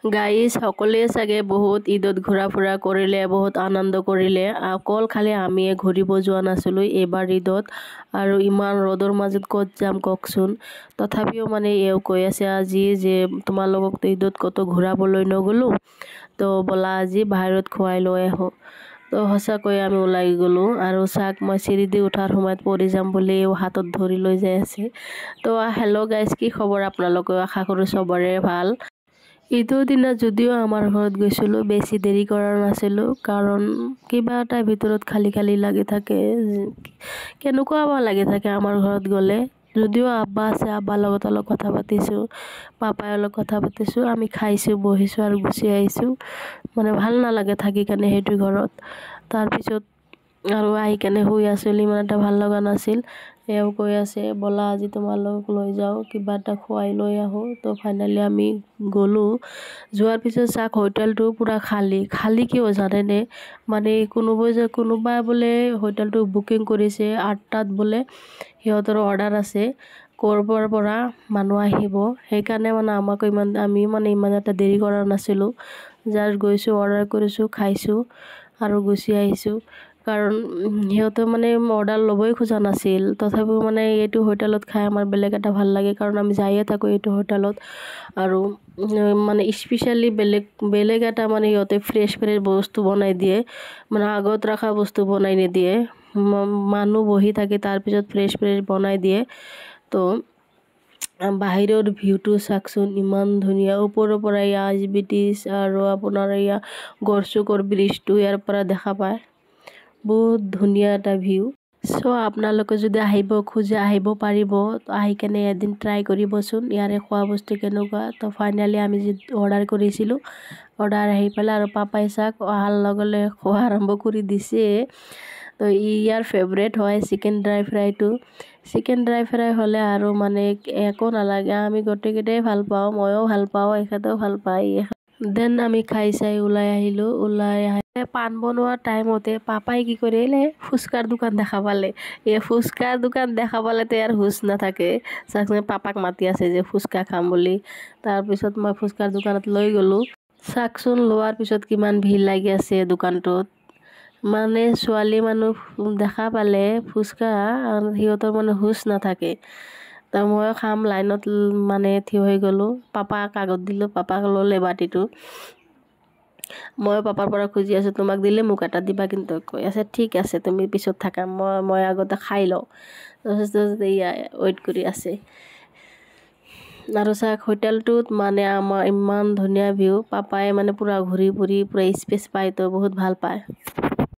Guys সকলোৱে চাগে বহুত ঈদত ঘূৰা ফুৰা কৰিলে, বহুত আনন্দ কৰিলে। অকল খালি আমিয়ে ঘূৰিব যোৱা নাছিলোঁ এইবাৰ ঈদত। আৰু ইমান ৰ'দৰ মাজত ক'ত যাম কওকচোন। তথাপিও মানে এওঁ কৈ আছে আজি যে তোমালোকক ঈদত ক'তো ঘূৰাবলৈ নগ'লোঁ, তো ব'লা আজি বাহিৰত খুৱাই লৈ আহোঁ। তো সঁচাকৈ আমি ওলাই গ'লোঁ আৰু চাক মই চিৰি দি উঠাৰ সময়ত পৰি যাম বুলি হাতত ধৰি লৈ যাই আছে। তো হেল্ল' গাইজ, কি খবৰ আপোনালোকেও? আশা কৰোঁ চবৰে ভাল। ঈদৰ দিনা যদিও আমাৰ ঘৰত গৈছিলোঁ, বেছি দেৰি কৰা নাছিলোঁ, কাৰণ কিবা এটা ভিতৰত খালী খালী লাগি থাকে। কেনেকুৱা বা লাগি থাকে আমাৰ ঘৰত গ'লে। যদিও আব্বা আছে, আব্বাৰ লগত অলপ কথা পাতিছোঁ, পাপাই অলপ কথা পাতিছোঁ, আমি খাইছোঁ, বহিছোঁ আৰু গুচি আহিছোঁ। মানে ভাল নালাগে থাকি কেনে সেইটো ঘৰত। তাৰপিছত আৰু আহি কেনে শুই আছিলোঁ, ইমান এটা ভাল লগা নাছিল। এওঁ কৈ আছে ব'লা আজি তোমালোকক লৈ যাওঁ, কিবা এটা খুৱাই লৈ আহোঁ। তো ফাইনেলি আমি গ'লোঁ। যোৱাৰ পিছত চাওক হোটেলটো পূৰা খালী কিয় জানেনে? মানে কোনোবাই বোলে হোটেলটো বুকিং কৰিছে 8টাত বোলে সিহঁতৰ অৰ্ডাৰ আছে ক'ৰবাৰ পৰা মানুহ আহিব। সেইকাৰণে মানে আমি ইমান এটা দেৰি কৰা নাছিলোঁ। জাষ্ট গৈছোঁ, অৰ্ডাৰ কৰিছোঁ, খাইছোঁ আৰু গুচি আহিছোঁ। কাৰণ সিহঁতে মানে অৰ্ডাৰ ল'বই খোজা নাছিল। তথাপিও মানে এইটো হোটেলত খাই আমাৰ বেলেগ এটা ভাল লাগে, কাৰণ আমি যায়ে থাকোঁ এইটো হোটেলত। আৰু মানে স্পেচিয়েলি বেলেগ এটা মানে সিহঁতে ফ্ৰেছ বস্তু বনাই দিয়ে, মানে আগত ৰখা বস্তু বনাই নিদিয়ে। মানুহ বহি থাকে, তাৰপিছত ফ্ৰেছ বনাই দিয়ে। তো বাহিৰৰ ভিউটো চাওকচোন, ইমান ধুনীয়া। ওপৰৰ পৰা এয়া IGBTছ আৰু আপোনাৰ এয়া গড়চুকৰ ব্ৰিজটো ইয়াৰ পৰা দেখা পায়। বহুত ধুনীয়া এটা ভিউ। চ' আপোনালোকে যদি আহিব খোজে আহিব পাৰিব। আহি কেনে এদিন ট্ৰাই কৰিবচোন ইয়াৰে খোৱা বস্তু কেনেকুৱা। তো ফাইনেলি আমি যি অৰ্ডাৰ কৰিছিলোঁ, অৰ্ডাৰ আহি পেলাই আৰু পাপাই চাওক অহাৰ লগে লগে খোৱা আৰম্ভ কৰি দিছে। তো ইয়াৰ ফেভৰেট হয় চিকেন ড্ৰাই ফ্ৰাইটো। চিকেন ড্ৰাই ফ্ৰাই হ'লে আৰু মানে একো নালাগে, আমি গোটেইকেইটাই ভাল পাওঁ, ময়ো ভাল পাওঁ, এখেতেও ভাল পায়। দেন আমি খাই চাই ওলাই আহিলোঁ। ওলাই আহি পাণ বনোৱাৰ টাইমতে পাপাই কি কৰিলে, ফুচকাৰ দোকান দেখা পালে। এই ফুচকাৰ দোকান দেখা পালেতো ইয়াৰ হুচ নাথাকে। চাওকচোন পাপাক মাতি আছে যে ফুচকা খাম বুলি। তাৰপিছত মই ফুচকাৰ দোকানত লৈ গ'লোঁ। চাওকচোন লোৱাৰ পিছত কিমান ভিৰ লাগি আছে দোকানটোত। মানে ছোৱালী মানুহ দেখা পালে ফুচকা সিহঁতৰ মানে হুচ নাথাকে। তো মই খাম লাইনত মানে থিয় হৈ গ'লোঁ। পাপাক আগত দিলোঁ, পাপাক ল'লে বাতিটো। মই পাপাৰ পৰা খুজি আছোঁ তোমাক দিলে মোক এটা দিবা, কিন্তু কৈ আছে ঠিক আছে তুমি পিছত থাকা, মই আগতে খাই লওঁ। তাৰপিছত এয়া ৱেইট কৰি আছে। আৰু চাওক হোটেলটোত মানে আমাৰ ইমান ধুনীয়া ভিউ। পাপাই মানে পূৰা ঘূৰি ফুৰি পূৰা স্পেচ পায়, তো বহুত ভাল পায়।